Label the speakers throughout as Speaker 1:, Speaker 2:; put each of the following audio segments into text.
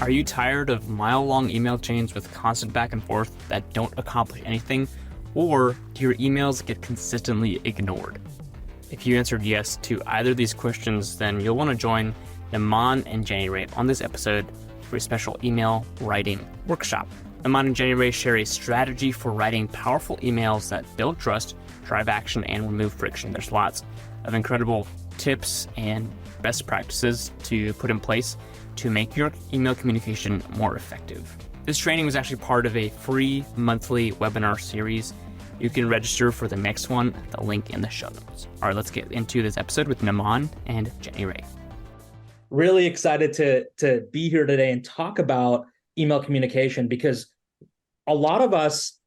Speaker 1: Are you tired of mile-long email chains with constant back and forth that don't accomplish anything? Or do your emails get consistently ignored? If you answered yes to either of these questions, then you'll want to join Naman and Jenny Ray on this episode for a special email writing workshop. Naman and Jenny Ray share a strategy for writing powerful emails that build trust, drive action, and remove friction. There's lots of incredible tips and best practices to put in place to make your email communication more effective. This training was actually part of a free monthly webinar series. You can register for the next one, the link in the show notes. All right, let's get into this episode with Naman and Jenny Ray.
Speaker 2: Really excited to be here today and talk about email communication, because a lot of us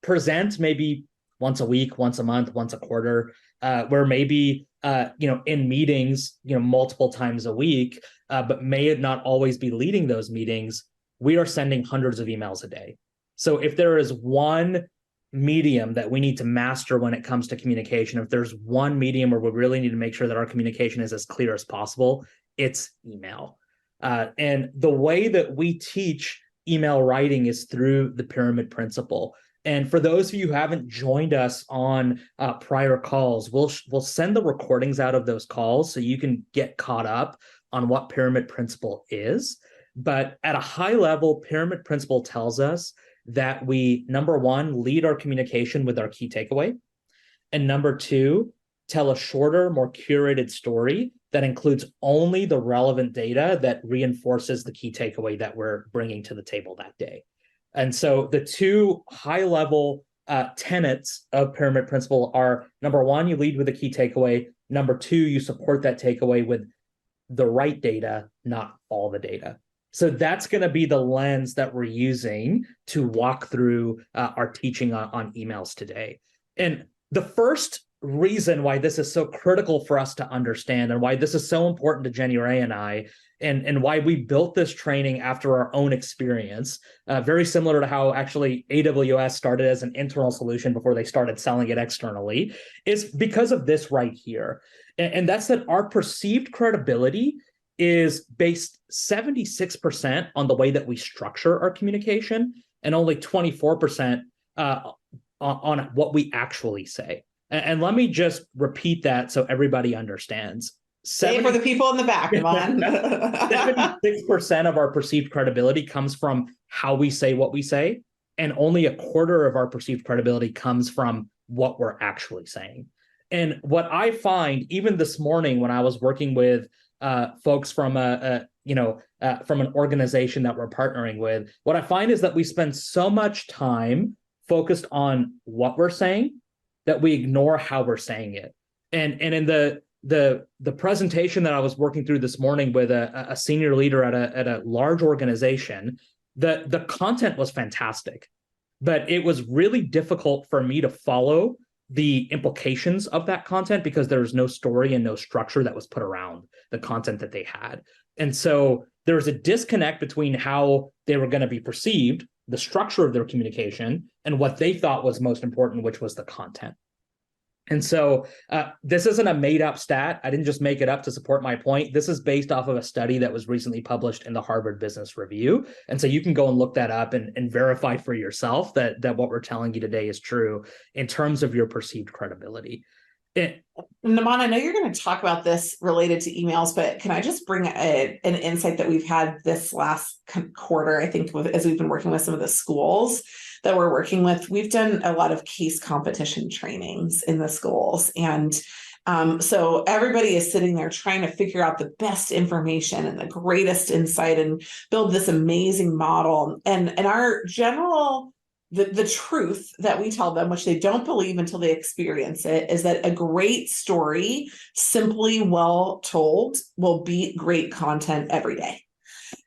Speaker 2: present maybe once a week, once a month, once a quarter, where maybe in meetings, multiple times a week, but may not always be leading those meetings. We are sending hundreds of emails a day. So if there is one medium that we need to master when it comes to communication, if there's one medium where we really need to make sure that our communication is as clear as possible, it's email. And the way that we teach email writing is through the pyramid principle. And for those of you who haven't joined us on prior calls, we'll send the recordings out of those calls so you can get caught up on what pyramid principle is. But at a high level, pyramid principle tells us that we, number one, lead our communication with our key takeaway. And number two, tell a shorter, more curated story that includes only the relevant data that reinforces the key takeaway that we're bringing to the table that day. And so the two high-level tenets of pyramid principle are, number one, you lead with a key takeaway. Number two, you support that takeaway with the right data, not all the data. So that's going to be the lens that we're using to walk through our teaching on emails today. And the first reason why this is so critical for us to understand, and why this is so important to Jenny Ray and I, and why we built this training after our own experience, very similar to how actually AWS started as an internal solution before they started selling it externally, is because of this right here. And that's that our perceived credibility is based 76% on the way that we structure our communication, and only 24% on what we actually say. And let me just repeat that so everybody understands.
Speaker 3: Say it for the people in the back, Naman.
Speaker 2: 76% of our perceived credibility comes from how we say what we say, and only a quarter of our perceived credibility comes from what we're actually saying. And what I find, even this morning when I was working with folks from from an organization that we're partnering with, what I find is that we spend so much time focused on what we're saying that we ignore how we're saying it. And in the presentation that I was working through this morning with a senior leader at a large organization, the content was fantastic, but it was really difficult for me to follow the implications of that content because there was no story and no structure that was put around the content that they had. And so there was a disconnect between how they were going to be perceived, the structure of their communication, and what they thought was most important, which was the content. And so this isn't a made-up stat. I didn't just make it up to support my point. This is based off of a study that was recently published in the Harvard Business Review. And so you can go and look that up and verify for yourself that what we're telling you today is true in terms of your perceived credibility.
Speaker 3: Naman, I know you're going to talk about this related to emails, but can I just bring an insight that we've had this last quarter, I think, as we've been working with some of the schools that we're working with. We've done a lot of case competition trainings in the schools. And so everybody is sitting there trying to figure out the best information and the greatest insight and build this amazing model. And our general the truth that we tell them, which they don't believe until they experience it, is that a great story, simply well told, will beat great content every day.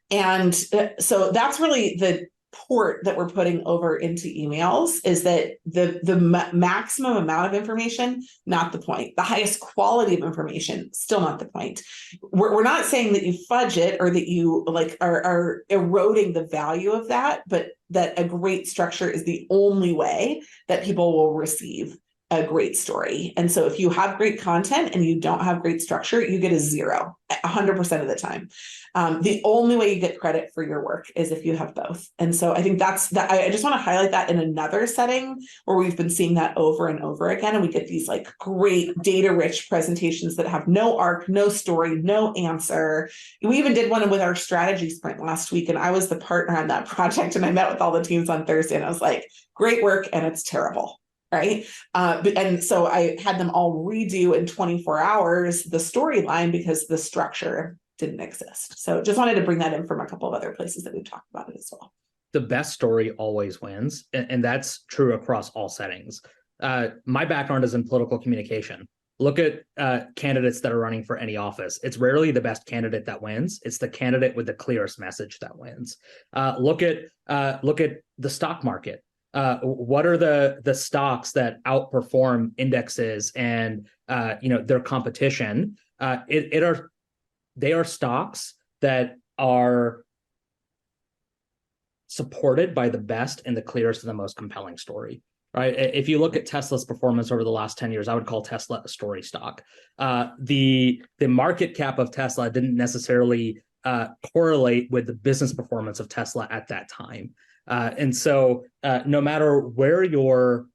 Speaker 3: And so that's really the port that we're putting over into emails, is that the maximum amount of information, not the point. The highest quality of information, still not the point. We're not saying that you fudge it or that you are eroding the value of that, but that a great structure is the only way that people will receive a great story. And so if you have great content and you don't have great structure, you get a 0 100% of the time. The only way you get credit for your work is if you have both. And so I think that's that. I just want to highlight that in another setting where we've been seeing that over and over again. And we get these like great data rich presentations that have no arc, no story, no answer. We even did one with our strategy sprint last week, and I was the partner on that project. And I met with all the teams on Thursday, and I was like, great work, and it's terrible. Right. And so I had them all redo in 24 hours the storyline because the structure didn't exist. So just wanted to bring that in from a couple of other places that we've talked about it as well.
Speaker 2: The best story always wins. And that's true across all settings. My background is in political communication. Look at candidates that are running for any office. It's rarely the best candidate that wins. It's the candidate with the clearest message that wins. Look at the stock market. What are the stocks that outperform indexes and their competition? They are stocks that are supported by the best and the clearest and the most compelling story. Right? If you look at Tesla's performance over the last 10 years, I would call Tesla a story stock. The market cap of Tesla didn't necessarily correlate with the business performance of Tesla at that time. And so no matter where you're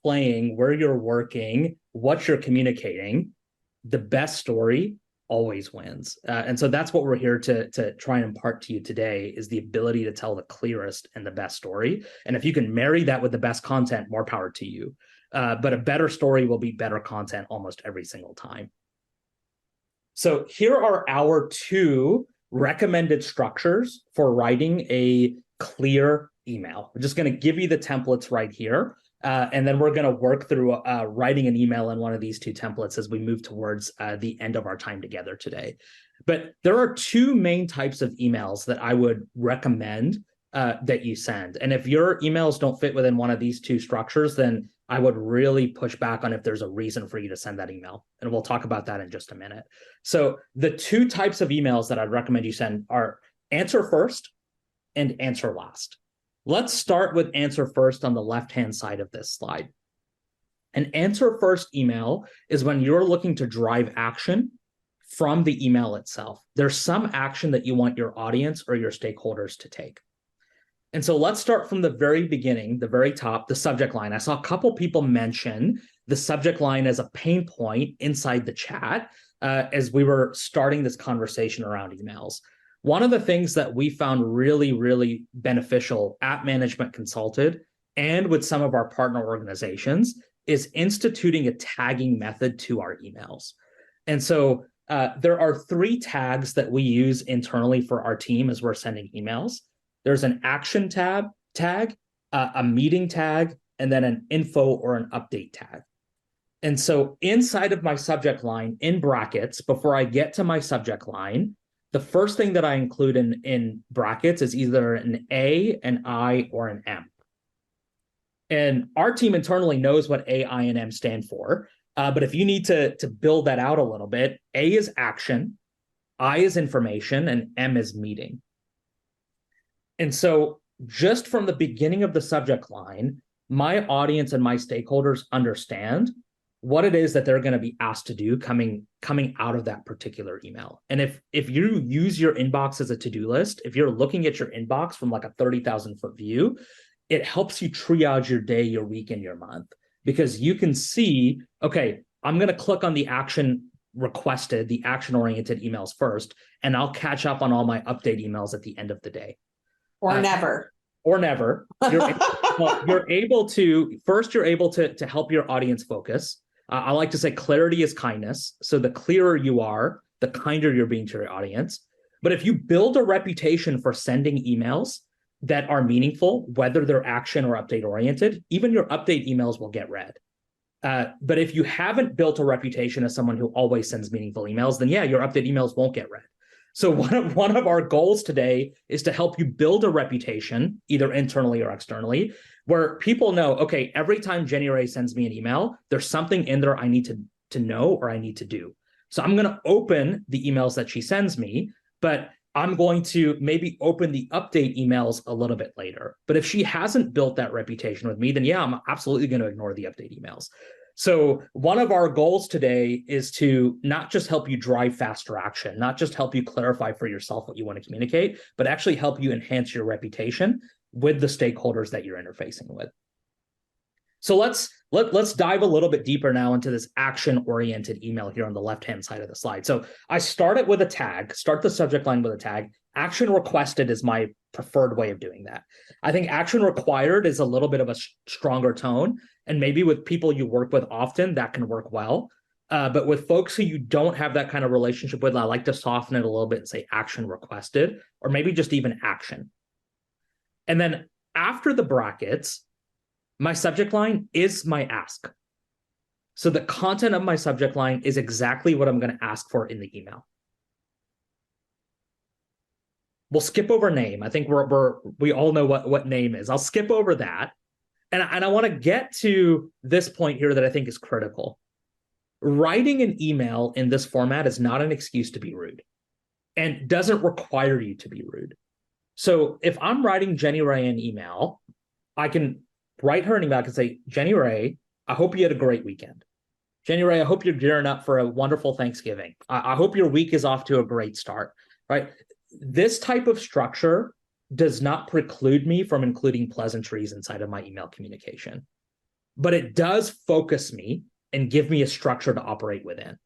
Speaker 2: playing, where you're working, what you're communicating, the best story always wins. And so that's what we're here to try and impart to you today, is the ability to tell the clearest and the best story. And if you can marry that with the best content, more power to you. But a better story will be better content almost every single time. So here are our 2 recommended structures for writing a clear email. We're just going to give you the templates right here. And then we're going to work through writing an email in one of these 2 templates as we move towards the end of our time together today. But there are 2 main types of emails that I would recommend that you send. And if your emails don't fit within one of these 2 structures, then I would really push back on if there's a reason for you to send that email. And we'll talk about that in just a minute. So the 2 types of emails that I'd recommend you send are answer first and answer last. Let's start with answer first on the left-hand side of this slide. An answer first email is when you're looking to drive action from the email itself. There's some action that you want your audience or your stakeholders to take. And so let's start from the very beginning, the very top, the subject line. I saw a couple people mention the subject line as a pain point inside the chat as we were starting this conversation around emails. One of the things that we found really, really beneficial at Management Consulted and with some of our partner organizations is instituting a tagging method to our emails. And so there are 3 tags that we use internally for our team as we're sending emails. There's an action tag, a meeting tag, and then an info or an update tag. And so inside of my subject line, in brackets, before I get to my subject line, the first thing that I include in brackets is either an A, an I, or an M. And our team internally knows what A, I, and M stand for. But if you need to build that out a little bit, A is action, I is information, and M is meeting. And so just from the beginning of the subject line, my audience and my stakeholders understand what it is that they're going to be asked to do coming out of that particular email. And if you use your inbox as a to-do list, if you're looking at your inbox from like a 30,000 foot view, it helps you triage your day, your week, and your month, because you can see, okay, I'm going to click on the action requested, the action-oriented emails first, and I'll catch up on all my update emails at the end of the day.
Speaker 3: Or never.
Speaker 2: Or never. You're able to help your audience focus. I like to say clarity is kindness. So the clearer you are, the kinder you're being to your audience. But if you build a reputation for sending emails that are meaningful, whether they're action or update oriented, even your update emails will get read. But if you haven't built a reputation as someone who always sends meaningful emails, then yeah, your update emails won't get read. So one of our goals today is to help you build a reputation, either internally or externally, where people know, okay, every time Jenny Ray sends me an email, there's something in there I need to know or I need to do. So I'm going to open the emails that she sends me, but I'm going to maybe open the update emails a little bit later. But if she hasn't built that reputation with me, then yeah, I'm absolutely going to ignore the update emails. So one of our goals today is to not just help you drive faster action, not just help you clarify for yourself what you want to communicate, but actually help you enhance your reputation with the stakeholders that you're interfacing with. So let's dive a little bit deeper now into this action-oriented email here on the left-hand side of the slide. So I start it with a tag, start the subject line with a tag. Action requested is my preferred way of doing that. I think action required is a little bit of a stronger tone, and maybe with people you work with often, that can work well. But with folks who you don't have that kind of relationship with, I like to soften it a little bit and say action requested, or maybe just even action. And then after the brackets, my subject line is my ask. So the content of my subject line is exactly what I'm going to ask for in the email. We'll skip over name. I think we all know what name is. I'll skip over that. And I want to get to this point here that I think is critical. Writing an email in this format is not an excuse to be rude and doesn't require you to be rude. So if I'm writing Jenny Ray an email, I can write her an email. I can say, Jenny Ray, I hope you had a great weekend. Jenny Ray, I hope you're gearing up for a wonderful Thanksgiving. I hope your week is off to a great start, right? This type of structure does not preclude me from including pleasantries inside of my email communication, but it does focus me and give me a structure to operate within.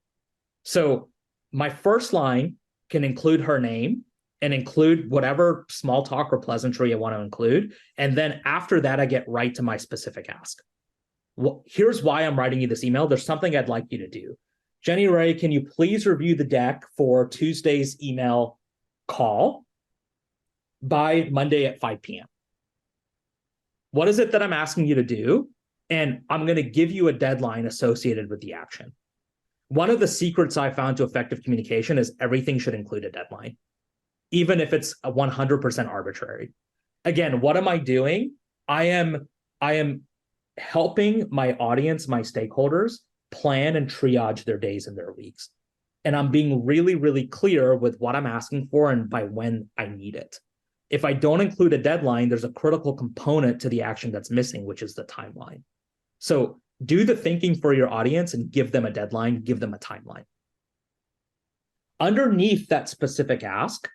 Speaker 2: So my first line can include her name and include whatever small talk or pleasantry I want to include. And then after that, I get right to my specific ask. Well, here's why I'm writing you this email. There's something I'd like you to do. Jenny Ray, can you please review the deck for Tuesday's email call by Monday at 5 p.m.? What is it that I'm asking you to do? And I'm going to give you a deadline associated with the action. One of the secrets I found to effective communication is everything should include a deadline, even if it's a 100% arbitrary. Again, what am I doing? I am helping my audience, my stakeholders, plan and triage their days and their weeks. And I'm being really, really clear with what I'm asking for and by when I need it. If I don't include a deadline, there's a critical component to the action that's missing, which is the timeline. So do the thinking for your audience and give them a deadline, give them a timeline. Underneath that specific ask,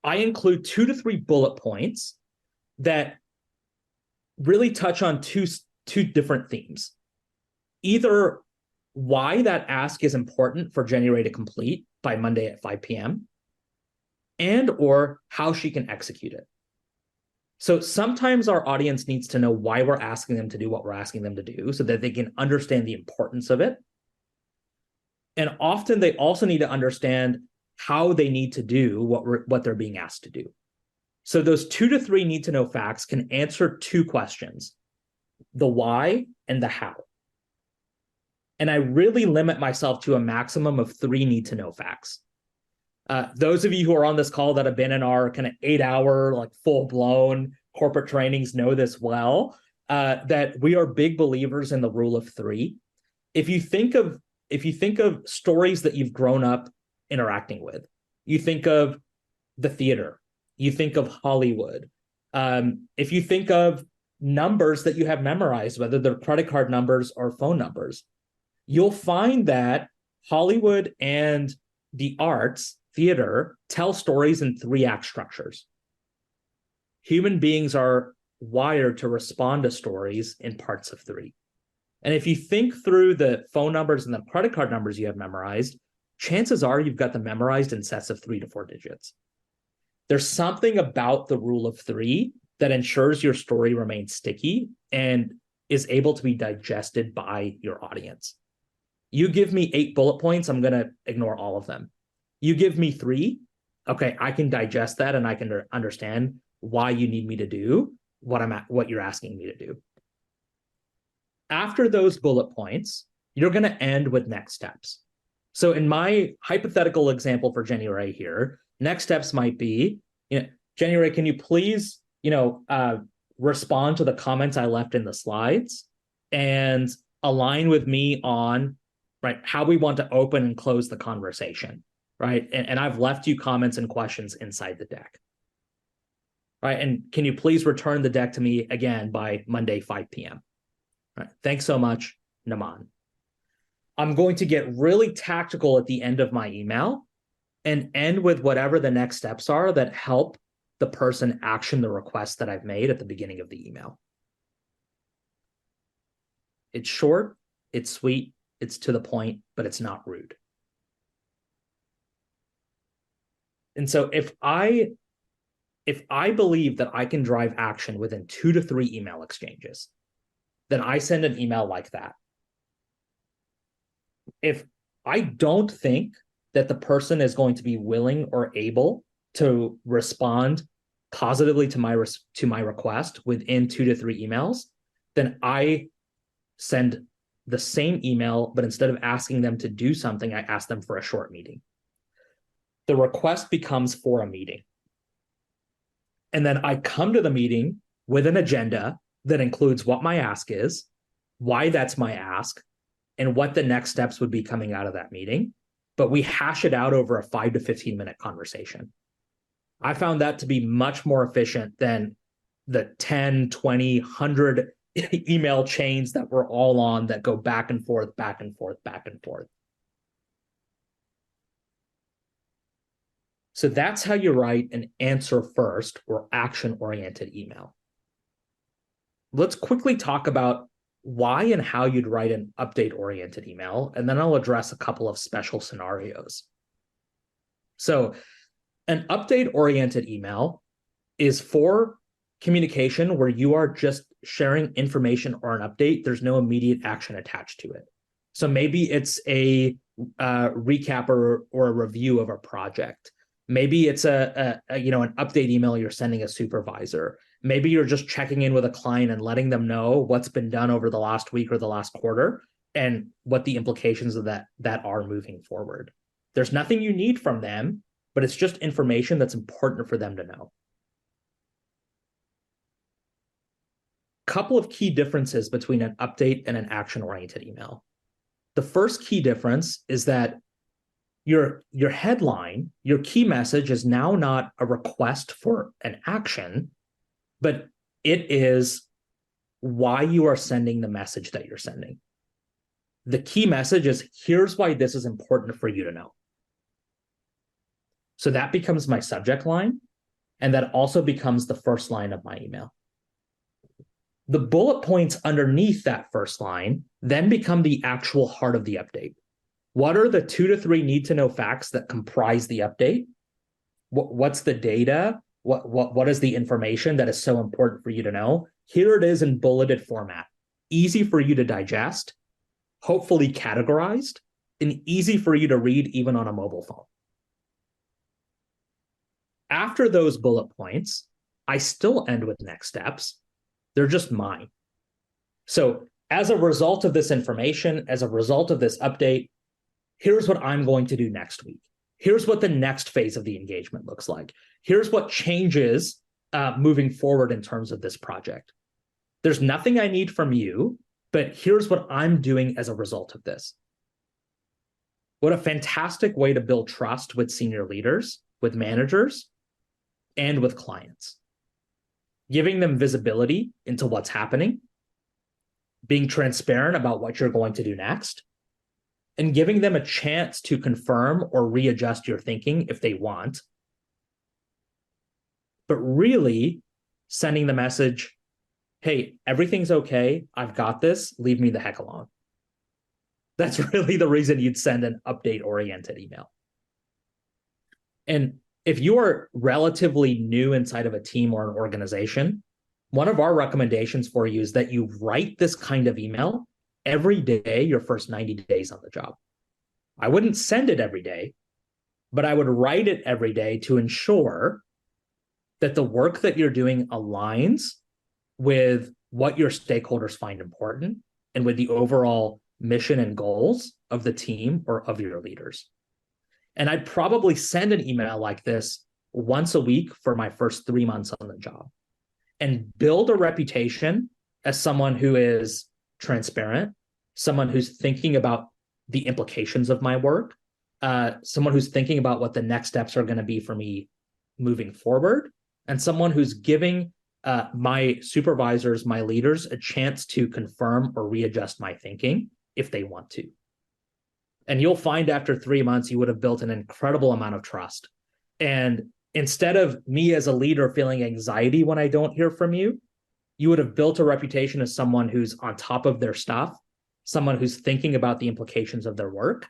Speaker 2: I include 2 to 3 bullet points that really touch on two different themes. Either why that ask is important for Jenny Ray to complete by Monday at 5 p.m. and or how she can execute it. So sometimes our audience needs to know why we're asking them to do what we're asking them to do so that they can understand the importance of it. And often they also need to understand how they need to do what they're being asked to do. So those 2 to 3 need to know facts can answer 2 questions, the why and the how. And I really limit myself to a maximum of 3 need to know facts. Those of you who are on this call that have been in our kind of 8-hour, like full-blown corporate trainings know this well, that we are big believers in the rule of 3. If you think of stories that you've grown up interacting with, you think of the theater, you think of Hollywood. If you think of numbers that you have memorized, whether they're credit card numbers or phone numbers, you'll find that Hollywood and the arts, theater, tell stories in 3-act structures. Human beings are wired to respond to stories in parts of 3. And if you think through the phone numbers and the credit card numbers you have memorized, chances are you've got them memorized in sets of 3 to 4 digits. There's something about the rule of 3 that ensures your story remains sticky and is able to be digested by your audience. You give me 8 bullet points, I'm going to ignore all of them. You give me 3, okay, I can digest that and I can understand why you need me to do what you're asking me to do. After those bullet points, you're going to end with next steps. So in my hypothetical example for Jenny Ray here, next steps might be, Jenny Ray, can you please, respond to the comments I left in the slides and align with me on, right, how we want to open and close the conversation, right? And I've left you comments and questions inside the deck, right? And can you please return the deck to me again by Monday, 5 p.m.? All right, thanks so much. Naman. I'm going to get really tactical at the end of my email and end with whatever the next steps are that help the person action the request that I've made at the beginning of the email. It's short, it's sweet, it's to the point, but it's not rude. And so if I believe that I can drive action within 2 to 3 email exchanges, then I send an email like that. If I don't think that the person is going to be willing or able to respond positively to my request within 2 to 3 emails, then I send the same email, but instead of asking them to do something, I ask them for a short meeting. The request becomes for a meeting. And then I come to the meeting with an agenda that includes what my ask is, why that's my ask, and what the next steps would be coming out of that meeting. But we hash it out over a 5 to 15-minute conversation. I found that to be much more efficient than the 10, 20, 100 email chains that we're all on that go back and forth, back and forth, back and forth. So that's how you write an answer first or action-oriented email. Let's quickly talk about why and how you'd write an update-oriented email, and then I'll address a couple of special scenarios. So an update-oriented email is for communication where you are just sharing information or an update. There's no immediate action attached to it. So maybe it's a recap or a review of a project. Maybe it's an update email you're sending a supervisor. Maybe you're just checking in with a client and letting them know what's been done over the last week or the last quarter and what the implications of that are moving forward. There's nothing you need from them, but it's just information that's important for them to know. Couple of key differences between an update and an action-oriented email. The first key difference is that your headline, your key message is now not a request for an action, but it is why you are sending the message that you're sending. The key message is, here's why this is important for you to know. So that becomes my subject line, and that also becomes the first line of my email. The bullet points underneath that first line then become the actual heart of the update. What are the 2 to 3 need-to-know facts that comprise the update? What's the data? What is the information that is so important for you to know? Here it is in bulleted format, easy for you to digest, hopefully categorized, and easy for you to read even on a mobile phone. After those bullet points, I still end with next steps. They're just mine. So as a result of this information, as a result of this update, here's what I'm going to do next week. Here's what the next phase of the engagement looks like. Here's what changes moving forward in terms of this project. There's nothing I need from you, but here's what I'm doing as a result of this. What a fantastic way to build trust with senior leaders, with managers, and with clients. Giving them visibility into what's happening, being transparent about what you're going to do next, and giving them a chance to confirm or readjust your thinking if they want. But really sending the message, hey, everything's okay. I've got this. Leave me the heck alone. That's really the reason you'd send an update-oriented email. And if you are relatively new inside of a team or an organization, one of our recommendations for you is that you write this kind of email every day your first 90 days on the job. I wouldn't send it every day, but I would write it every day to ensure that the work that you're doing aligns with what your stakeholders find important and with the overall mission and goals of the team or of your leaders. And I'd probably send an email like this once a week for my first 3 months on the job and build a reputation as someone who is transparent, someone who's thinking about the implications of my work, someone who's thinking about what the next steps are going to be for me moving forward, and someone who's giving my supervisors, my leaders, a chance to confirm or readjust my thinking if they want to. And you'll find after 3 months, you would have built an incredible amount of trust. And instead of me as a leader feeling anxiety when I don't hear from you, you would have built a reputation as someone who's on top of their stuff, someone who's thinking about the implications of their work,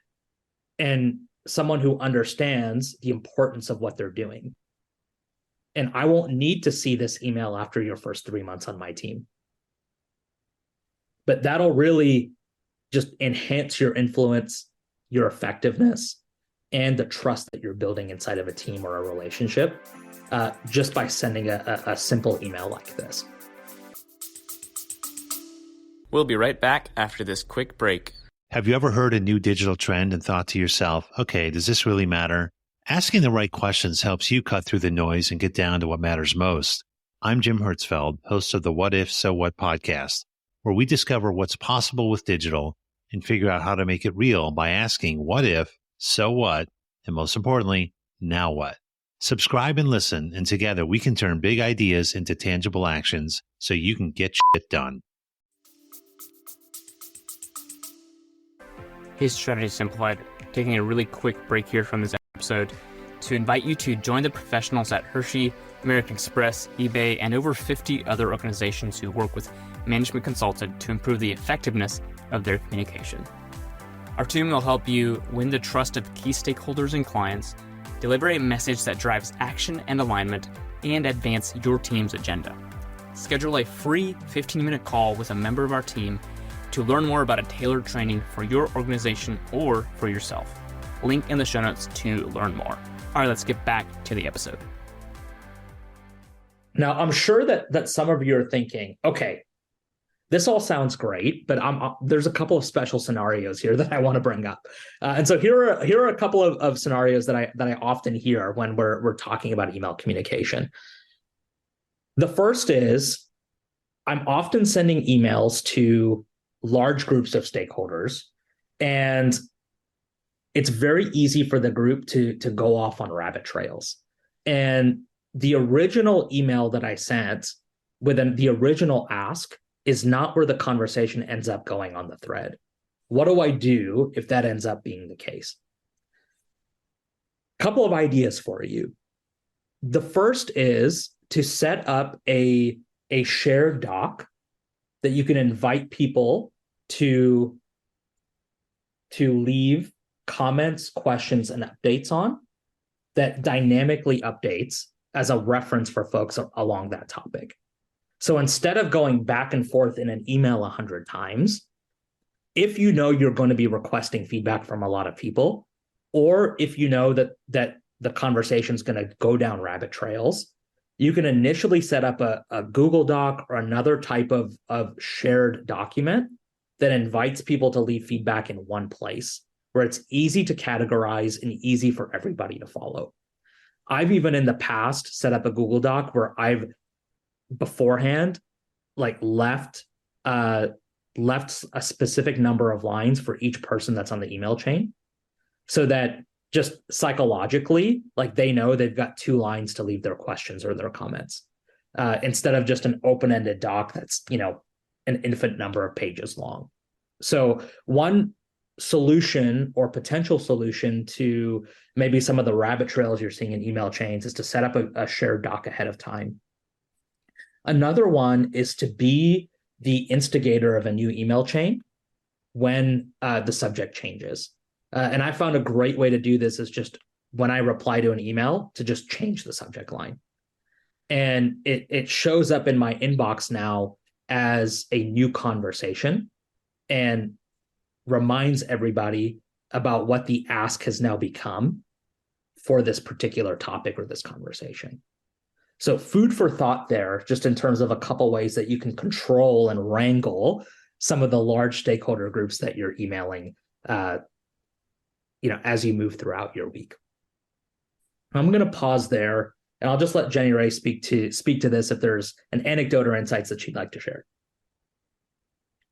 Speaker 2: and someone who understands the importance of what they're doing. And I won't need to see this email after your first 3 months on my team. But that'll really just enhance your influence, your effectiveness, and the trust that you're building inside of a team or a relationship, just by sending a simple email like this.
Speaker 1: We'll be right back after this quick break.
Speaker 4: Have you ever heard a new digital trend and thought to yourself, okay, does this really matter? Asking the right questions helps you cut through the noise and get down to what matters most. I'm Jim Hertzfeld, host of the What If, So What podcast, where we discover what's possible with digital and figure out how to make it real by asking what if, so what, and most importantly, now what? Subscribe and listen, and together we can turn big ideas into tangible actions so you can get shit done.
Speaker 1: Hey, Strategy Simplified, taking a really quick break here from this episode to invite you to join the professionals at Hershey, American Express, eBay, and over 50 other organizations who work with management consultant to improve the effectiveness of their communication. Our team will help you win the trust of key stakeholders and clients, deliver a message that drives action and alignment, and advance your team's agenda. Schedule a free 15-minute call with a member of our team to learn more about a tailored training for your organization or for yourself. Link in the show notes to learn more. All right, let's get back to the episode.
Speaker 2: Now, I'm sure that some of you are thinking, okay, this all sounds great, but there's a couple of special scenarios here that I want to bring up. And so here are a couple of scenarios that I often hear when we're talking about email communication. The first is, I'm often sending emails to large groups of stakeholders, and it's very easy for the group to go off on rabbit trails. And the original email that I sent with the original ask is not where the conversation ends up going on the thread. What do I do if that ends up being the case? Couple of ideas for you. The first is to set up a shared doc that you can invite people to leave comments, questions, and updates on, that dynamically updates as a reference for folks along that topic. So instead of going back and forth in an email 100 times, if you know you're going to be requesting feedback from a lot of people, or if you know that the conversation is going to go down rabbit trails, you can initially set up a Google Doc or another type of shared document that invites people to leave feedback in one place, where it's easy to categorize and easy for everybody to follow. I've even in the past set up a Google Doc where I've beforehand left a specific number of lines for each person that's on the email chain, so that just psychologically, they know they've got 2 lines to leave their questions or their comments, instead of just an open-ended doc that's an infinite number of pages long. So one solution or potential solution to maybe some of the rabbit trails you're seeing in email chains is to set up a shared doc ahead of time. Another one is to be the instigator of a new email chain when the subject changes. And I found a great way to do this is just when I reply to an email to just change the subject line. And it shows up in my inbox now as a new conversation and reminds everybody about what the ask has now become for this particular topic or this conversation. So food for thought there, just in terms of a couple ways that you can control and wrangle some of the large stakeholder groups that you're emailing, as you move throughout your week. I'm going to pause there, and I'll just let Jenny Ray speak to this if there's an anecdote or insights that she'd like to share.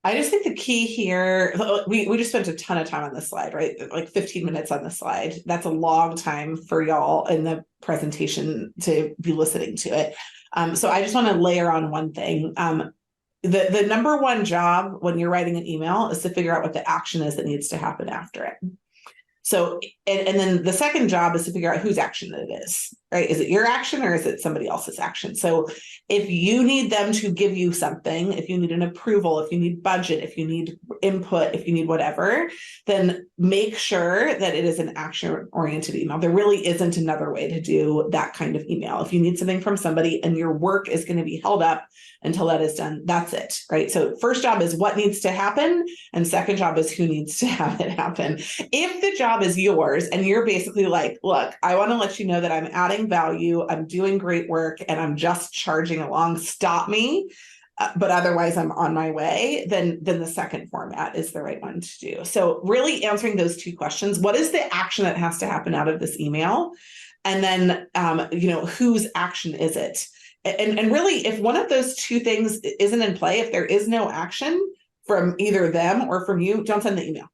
Speaker 3: I just think the key here, we just spent a ton of time on this slide, right? 15 minutes on the slide. That's a long time for y'all in the presentation to be listening to it. So I just want to layer on one thing. the number one job when you're writing an email is to figure out what the action is that needs to happen after it. So, and then the second job is to figure out whose action it is, right? Is it your action or is it somebody else's action? So if you need them to give you something, if you need an approval, if you need budget, if you need input, if you need whatever, then make sure that it is an action-oriented email. There really isn't another way to do that kind of email. If you need something from somebody and your work is going to be held up until that is done, that's it, right? So first job is what needs to happen, and second job is who needs to have it happen. If the job is yours and you're basically like, look, I want to let you know that I'm adding value, I'm doing great work, and I'm just charging along, stop me, but otherwise I'm on my way, then the second format is the right one to do. So really answering those two questions: what is the action that has to happen out of this email? And then, whose action is it? And really, if one of those two things isn't in play, if there is no action from either them or from you, don't send the email.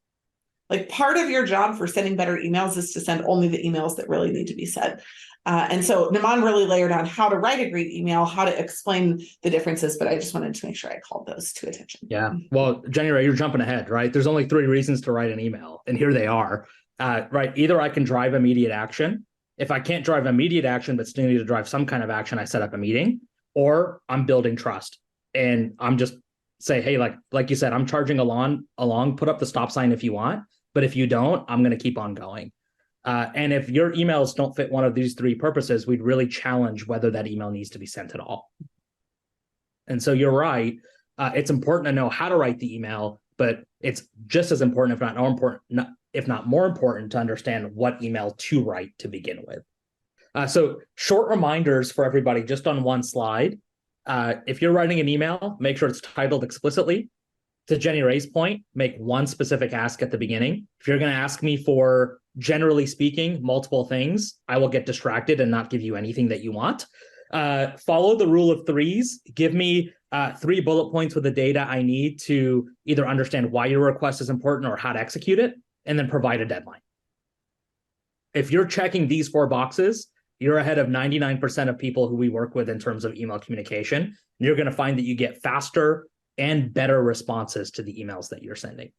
Speaker 3: Like, part of your job for sending better emails is to send only the emails that really need to be said. And so Naman really layered on how to write a great email, how to explain the differences, but I just wanted to make sure I called those to attention.
Speaker 2: Yeah. Well, Jenny, you're jumping ahead, right? There's only 3 reasons to write an email, and here they are. Right. Either I can drive immediate action. If I can't drive immediate action, but still need to drive some kind of action, I set up a meeting, or I'm building trust. And I'm just say, hey, like you said, I'm charging along, put up the stop sign if you want, but if you don't, I'm going to keep on going. And if your emails don't fit one of these 3 purposes, we'd really challenge whether that email needs to be sent at all. And so you're right. It's important to know how to write the email, but it's just as important, if not more important, to understand what email to write to begin with. So short reminders for everybody just on one slide. If you're writing an email, make sure it's titled explicitly. To Jenny Ray's point, make one specific ask at the beginning. If you're going to ask me for, generally speaking, multiple things, I will get distracted and not give you anything that you want. Follow the rule of 3s. Give me 3 bullet points with the data I need to either understand why your request is important or how to execute it, and then provide a deadline. If you're checking these 4 boxes, you're ahead of 99% of people who we work with in terms of email communication. And you're going to find that you get faster and better responses to the emails that you're sending.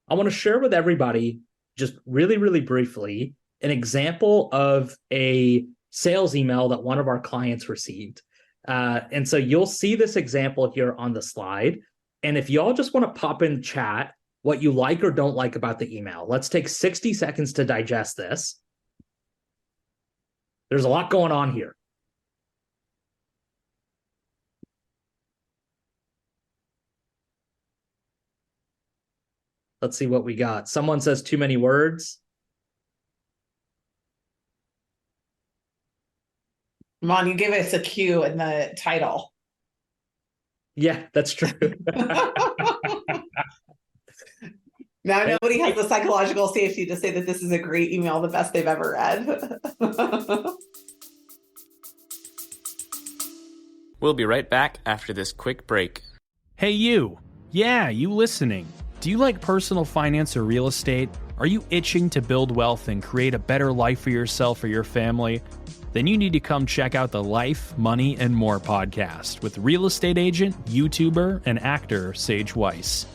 Speaker 2: I want to share with everybody, just really, really briefly, an example of a sales email that one of our clients received. And so you'll see this example here on the slide. And if y'all just want to pop in chat what you like or don't like about the email, let's take 60 seconds to digest this. There's a lot going on here. Let's see what we got. Someone says too many words.
Speaker 3: Mon, you give us a cue in the title.
Speaker 2: Yeah, that's true.
Speaker 3: Now nobody has the psychological safety to say that this is a great email, the best they've ever read.
Speaker 1: We'll be right back after this quick break.
Speaker 5: Hey, you. Yeah, you listening. Do you like personal finance or real estate? Are you itching to build wealth and create a better life for yourself or your family? Then you need to come check out the Life, Money, and More podcast with real estate agent, YouTuber, and actor Sage Weiss.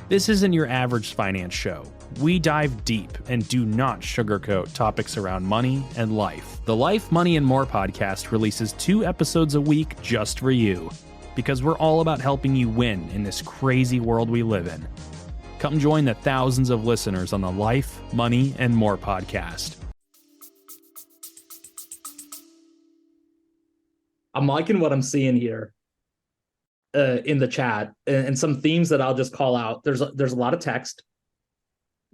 Speaker 5: This isn't your average finance show. We dive deep and do not sugarcoat topics around money and life. The Life, Money, and More podcast releases 2 episodes a week just for you, because we're all about helping you win in this crazy world we live in. Come join the thousands of listeners on the Life, Money, and More podcast.
Speaker 2: I'm liking what I'm seeing here in the chat, and some themes that I'll just call out. There's a lot of text.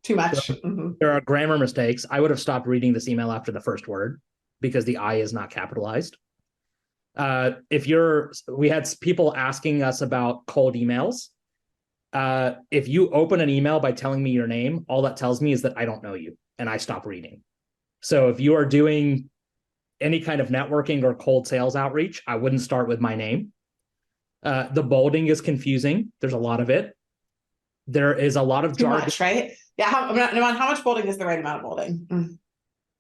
Speaker 3: Too much.
Speaker 2: There are grammar mistakes. I would have stopped reading this email after the first word because the I is not capitalized. We had people asking us about cold emails. If you open an email by telling me your name, all that tells me is that I don't know you, and I stop reading. So if you are doing any kind of networking or cold sales outreach, I wouldn't start with my name. The bolding is confusing. There's a lot of it. There is a lot of jargon.
Speaker 3: Too much, right? Yeah. How much bolding is the right amount of bolding?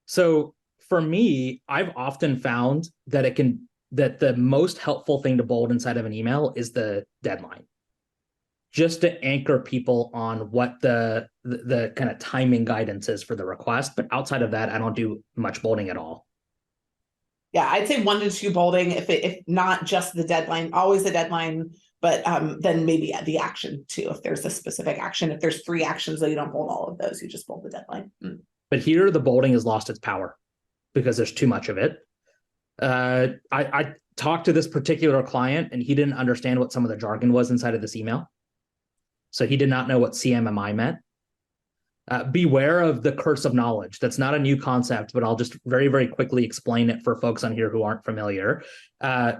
Speaker 2: So for me, I've often found that it can that the most helpful thing to bold inside of an email is the deadline, just to anchor people on what the kind of timing guidance is for the request. But outside of that, I don't do much bolding at all.
Speaker 3: Yeah, I'd say 1 to 2 bolding, if not just the deadline, always the deadline, but then maybe the action too. If there's a specific action, if there's 3 actions, then you don't bold all of those, you just bold the deadline.
Speaker 2: But here, the bolding has lost its power because there's too much of it. I talked to this particular client, and he didn't understand what some of the jargon was inside of this email. So he did not know what CMMI meant. Beware of the curse of knowledge. That's not a new concept, but I'll just very, very quickly explain it for folks on here who aren't familiar,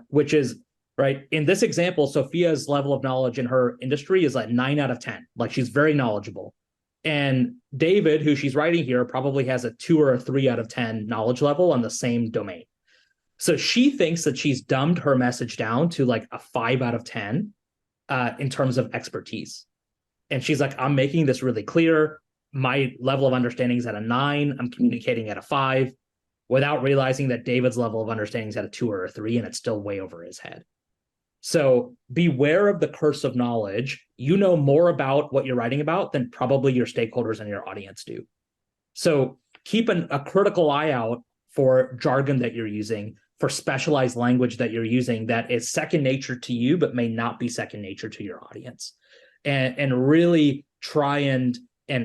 Speaker 2: which is, right, in this example, Sophia's level of knowledge in her industry is like 9 out of 10. Like, she's very knowledgeable. And David, who she's writing here, probably has a 2 or a 3 out of 10 knowledge level on the same domain. So she thinks that she's dumbed her message down to like a 5 out of 10 in terms of expertise. And she's like, I'm making this really clear. My level of understanding is at a 9. I'm communicating at a 5, without realizing that David's level of understanding is at a 2 or a 3, and it's still way over his head. So beware of the curse of knowledge. You know more about what you're writing about than probably your stakeholders and your audience do. So keep a critical eye out for jargon that you're using, for specialized language that you're using that is second nature to you, but may not be second nature to your audience. And really try and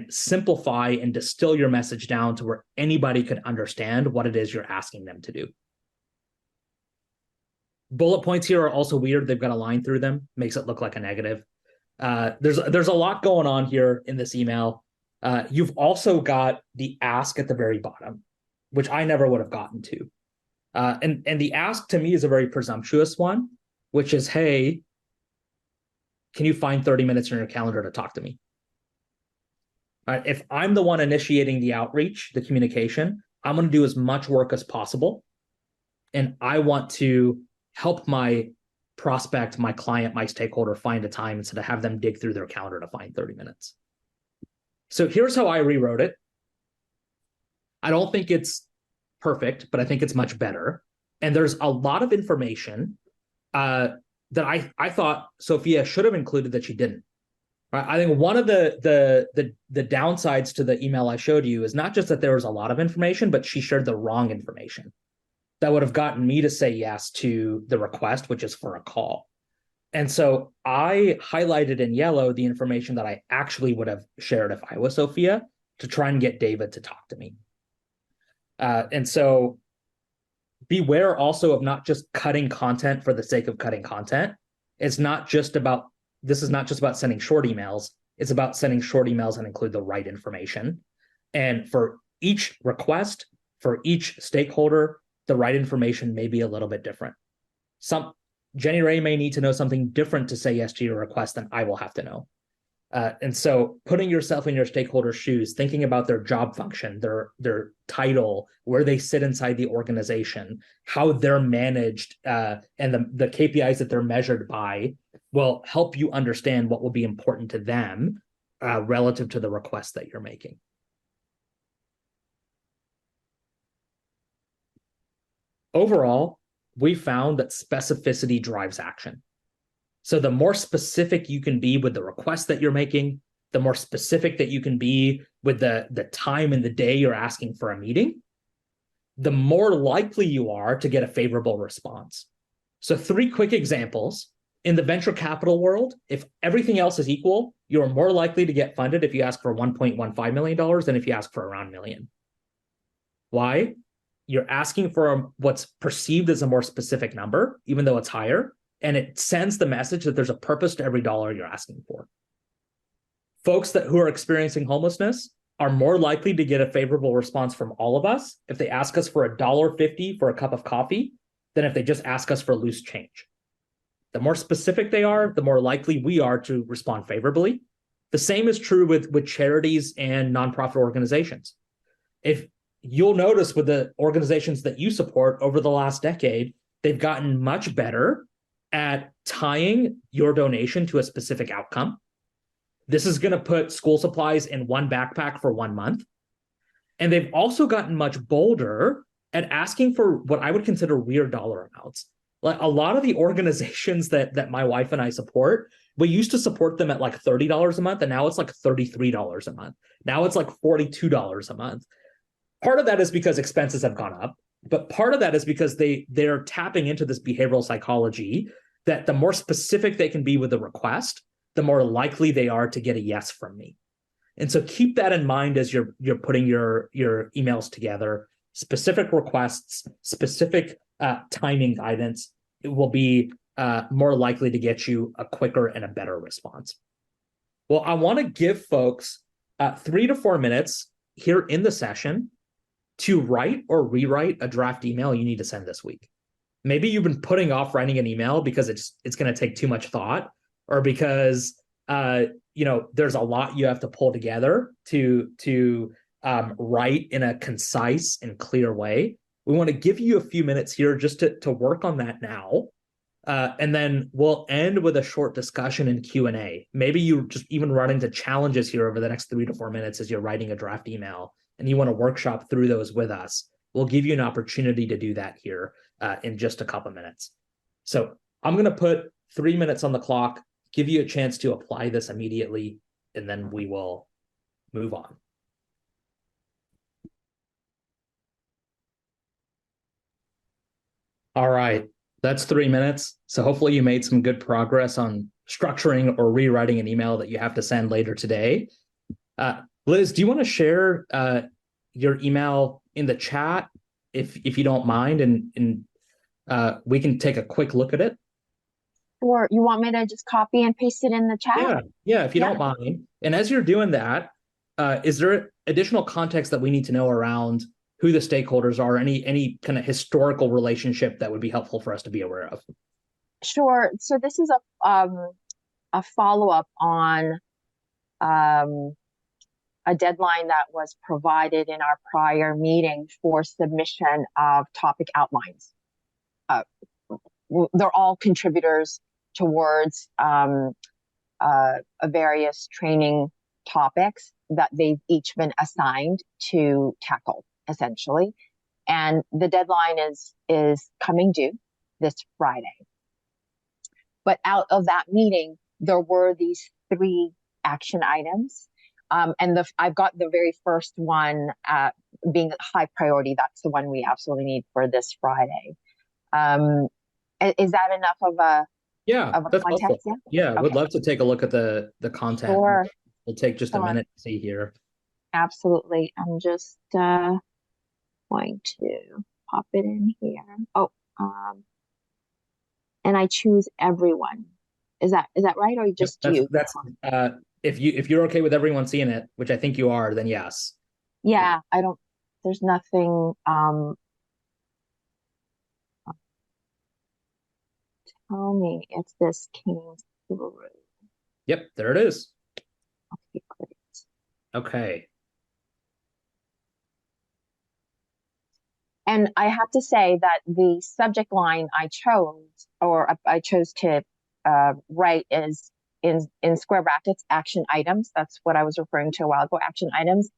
Speaker 2: simplify and distill your message down to where anybody can understand what it is you're asking them to do. Bullet points here are also weird. They've got a line through them, makes it look like a negative. There's a lot going on here in this email. You've also got the ask at the very bottom, which I never would have gotten to. And the ask to me is a very presumptuous one, which is, hey, can you find 30 minutes in your calendar to talk to me? All right, if I'm the one initiating the outreach, the communication, I'm going to do as much work as possible. And I want to help my prospect, my client, my stakeholder find a time instead of have them dig through their calendar to find 30 minutes. So here's how I rewrote it. I don't think it's perfect, but I think it's much better. And there's a lot of information that I thought Sophia should have included that she didn't. Right? I think one of the downsides to the email I showed you is not just that there was a lot of information, but she shared the wrong information that would have gotten me to say yes to the request, which is for a call. And so I highlighted in yellow the information that I actually would have shared if I was Sophia, to try and get David to talk to me. And so beware also of not just cutting content for the sake of cutting content. This is not just about sending short emails. It's about sending short emails and include the right information. And for each request, for each stakeholder, the right information may be a little bit different. Jenny Ray may need to know something different to say yes to your request than I will have to know. And so putting yourself in your stakeholder's shoes, thinking about their job function, their title, where they sit inside the organization, how they're managed, and the KPIs that they're measured by will help you understand what will be important to them relative to the request that you're making. Overall, we found that specificity drives action. So the more specific you can be with the request that you're making, the more specific that you can be with the time and the day you're asking for a meeting, the more likely you are to get a favorable response. So 3 quick examples. In the venture capital world, if everything else is equal, you're more likely to get funded if you ask for $1.15 million than if you ask for around $1 million. Why? You're asking for what's perceived as a more specific number, even though it's higher, and it sends the message that there's a purpose to every dollar you're asking for. Folks who are experiencing homelessness are more likely to get a favorable response from all of us if they ask us for $1.50 for a cup of coffee than if they just ask us for loose change. The more specific they are, the more likely we are to respond favorably. The same is true with charities and nonprofit organizations. If you'll notice with the organizations that you support over the last decade, they've gotten much better at tying your donation to a specific outcome. This is going to put school supplies in one backpack for 1 month. And they've also gotten much bolder at asking for what I would consider weird dollar amounts. Like a lot of the organizations that my wife and I support, we used to support them at like $30 a month, and now it's like $33 a month. Now it's like $42 a month. Part of that is because expenses have gone up, but part of that is because they're tapping into this behavioral psychology that the more specific they can be with the request, the more likely they are to get a yes from me. And so keep that in mind as you're putting your emails together. Specific requests, specific timing guidance, it will be more likely to get you a quicker and a better response. Well, I want to give folks 3 to 4 minutes here in the session to write or rewrite a draft email you need to send this week. Maybe you've been putting off writing an email because it's going to take too much thought, or because there's a lot you have to pull together to write in a concise and clear way. We want to give you a few minutes here just to work on that now. And then we'll end with a short discussion and Q&A. Maybe you just even run into challenges here over the next 3 to 4 minutes as you're writing a draft email and you want to workshop through those with us. We'll give you an opportunity to do that here in just a couple minutes. So I'm going to put 3 minutes on the clock, give you a chance to apply this immediately, and then we will move on. All right, that's 3 minutes. So hopefully you made some good progress on structuring or rewriting an email that you have to send later today. Liz, do you want to share your email in the chat if you don't mind, and we can take a quick look at it?
Speaker 6: Or you want me to just copy and paste it in the chat?
Speaker 2: Yeah, if you don't mind. And as you're doing that, is there additional context that we need to know around who the stakeholders are, any kind of historical relationship that would be helpful for us to be aware of?
Speaker 6: Sure. So this is a follow-up on a deadline that was provided in our prior meeting for submission of topic outlines. They're all contributors towards various training topics that they've each been assigned to tackle, essentially. And the deadline is coming due this Friday. But out of that meeting, there were these 3 action items. And I've got the very first one being high priority. That's the one we absolutely need for this Friday. Is that enough of a
Speaker 2: That's
Speaker 6: context?
Speaker 2: helpful. Yeah,
Speaker 6: Okay.
Speaker 2: would love to take a look at the content.
Speaker 6: Sure.
Speaker 2: We'll take just a minute to see here.
Speaker 6: Absolutely. I'm just going to pop it in here. Oh, and I choose everyone. Is that right, or just you?
Speaker 2: That's if you're okay with everyone seeing it, which I think you are, then yes.
Speaker 6: Yeah, there's nothing tell me if this came through.
Speaker 2: Yep, there it is.
Speaker 6: Okay, great.
Speaker 2: Okay.
Speaker 6: And I have to say that the subject line I chose to write is in square brackets, action items. That's what I was referring to a while ago, action items.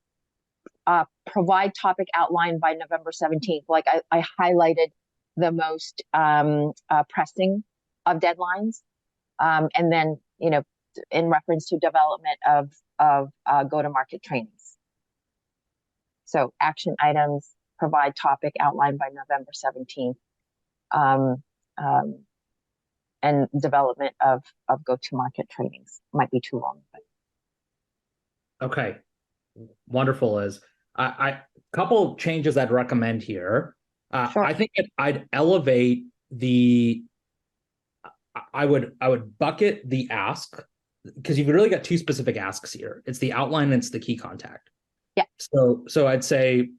Speaker 6: Provide topic outline by November 17th. Like I highlighted the most pressing of deadlines. And then, in reference to development of go-to-market trainings. So action items, provide topic outline by November 17th. And development of go-to-market trainings. Might be too long. But...
Speaker 2: Okay. Wonderful, Liz. I couple changes I'd recommend here.
Speaker 6: Sure.
Speaker 2: I think I'd elevate I would bucket the ask, because you've really got 2 specific asks here. It's the outline and it's the key contact.
Speaker 6: Yeah.
Speaker 2: So I'd say,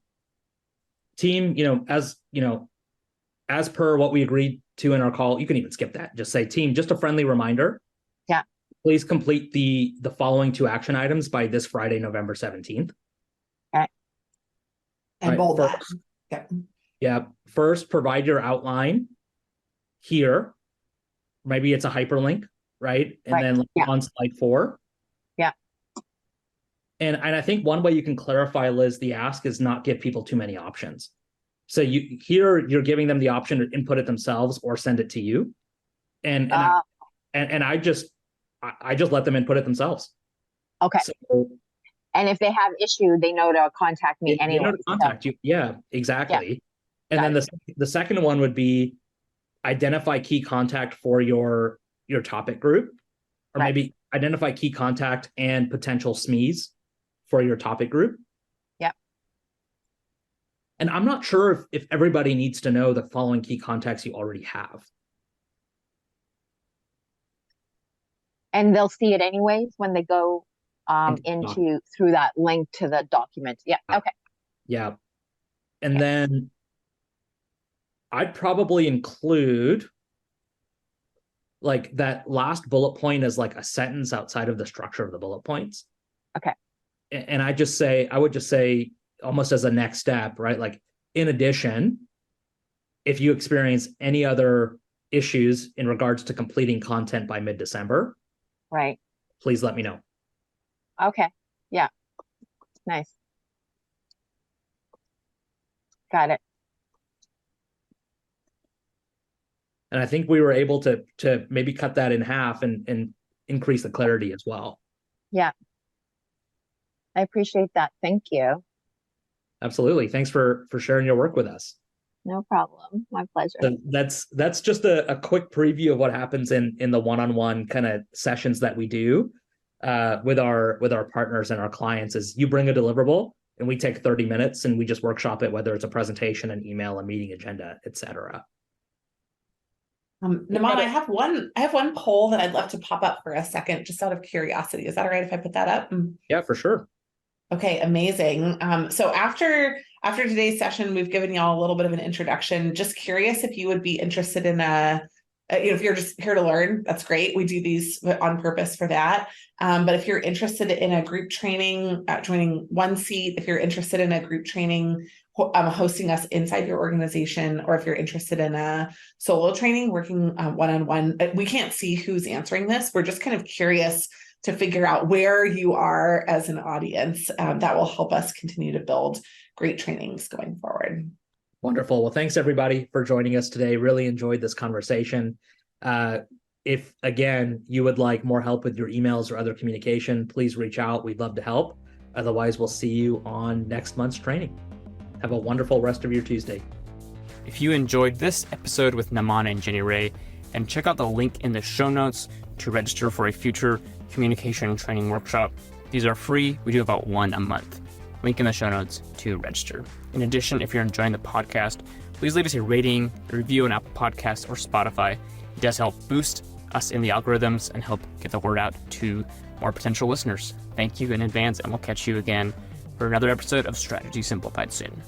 Speaker 2: team, as per what we agreed to in our call, you can even skip that. Just say, team, just a friendly reminder.
Speaker 6: Yeah.
Speaker 2: Please complete the following 2 action items by this Friday, November 17th.
Speaker 6: Okay.
Speaker 3: And
Speaker 2: Right,
Speaker 3: bold that.
Speaker 2: first.
Speaker 3: Yep.
Speaker 2: Yeah. First, provide your outline here. Maybe it's a hyperlink, right? And
Speaker 6: Right.
Speaker 2: then
Speaker 6: Yeah.
Speaker 2: on slide 4.
Speaker 6: Yeah.
Speaker 2: And I think one way you can clarify, Liz, the ask is not give people too many options. So you're giving them the option to input it themselves or send it to you. And I just let them input it themselves.
Speaker 6: Okay.
Speaker 2: So
Speaker 6: And if they have issue, they know to contact me
Speaker 2: they
Speaker 6: anyway.
Speaker 2: know to contact you. Yeah, exactly. And then the second one would be identify key contact for your topic group, or maybe identify key contact and potential SMEs for your topic group.
Speaker 6: Yep.
Speaker 2: And I'm not sure if everybody needs to know the following key contacts you already have.
Speaker 6: And they'll see it anyways when they go through that link to the document. Yeah. Okay.
Speaker 2: Yeah. And then I'd probably include like that last bullet point as like a sentence outside of the structure of the bullet points.
Speaker 6: Okay.
Speaker 2: And I would just say almost as a next step, right? Like, in addition, if you experience any other issues in regards to completing content by mid-December,
Speaker 6: right,
Speaker 2: please let me know.
Speaker 6: Okay. Yeah. Nice. Got it.
Speaker 2: And I think we were able to maybe cut that in half and increase the clarity as well.
Speaker 6: Yeah. I appreciate that. Thank you.
Speaker 2: Absolutely. Thanks for sharing your work with us.
Speaker 6: No problem. My pleasure.
Speaker 2: So that's just a quick preview of what happens in the one-on-one kind of sessions that we do with our partners and our clients. Is you bring a deliverable and we take 30 minutes and we just workshop it, whether it's a presentation, an email, a meeting agenda, etc.
Speaker 3: Naman, I have one poll that I'd love to pop up for a second, just out of curiosity. Is that all right if I put that up?
Speaker 2: Yeah, for sure.
Speaker 3: Okay, amazing. So after today's session, we've given y'all a little bit of an introduction. Just curious if you would be interested in if you're just here to learn, that's great. We do these on purpose for that. But if you're interested in a group training, joining one seat, if you're interested in a group training, hosting us inside your organization, or if you're interested in a solo training, working one-on-one, we can't see who's answering this. We're just kind of curious to figure out where you are as an audience. That will help us continue to build great trainings going forward.
Speaker 2: Wonderful. Well, thanks everybody for joining us today. Really enjoyed this conversation. If again, you would like more help with your emails or other communication, please reach out. We'd love to help. Otherwise, we'll see you on next month's training. Have a wonderful rest of your Tuesday.
Speaker 1: If you enjoyed this episode with Naman and Jenny Ray, and check out the link in the show notes to register for a future communication training workshop. These are free. We do about one a month. Link in the show notes to register. In addition, if you're enjoying the podcast, please leave us a rating, a review on Apple Podcasts or Spotify. It does help boost us in the algorithms and help get the word out to more potential listeners. Thank you in advance, and we'll catch you again for another episode of Strategy Simplified soon.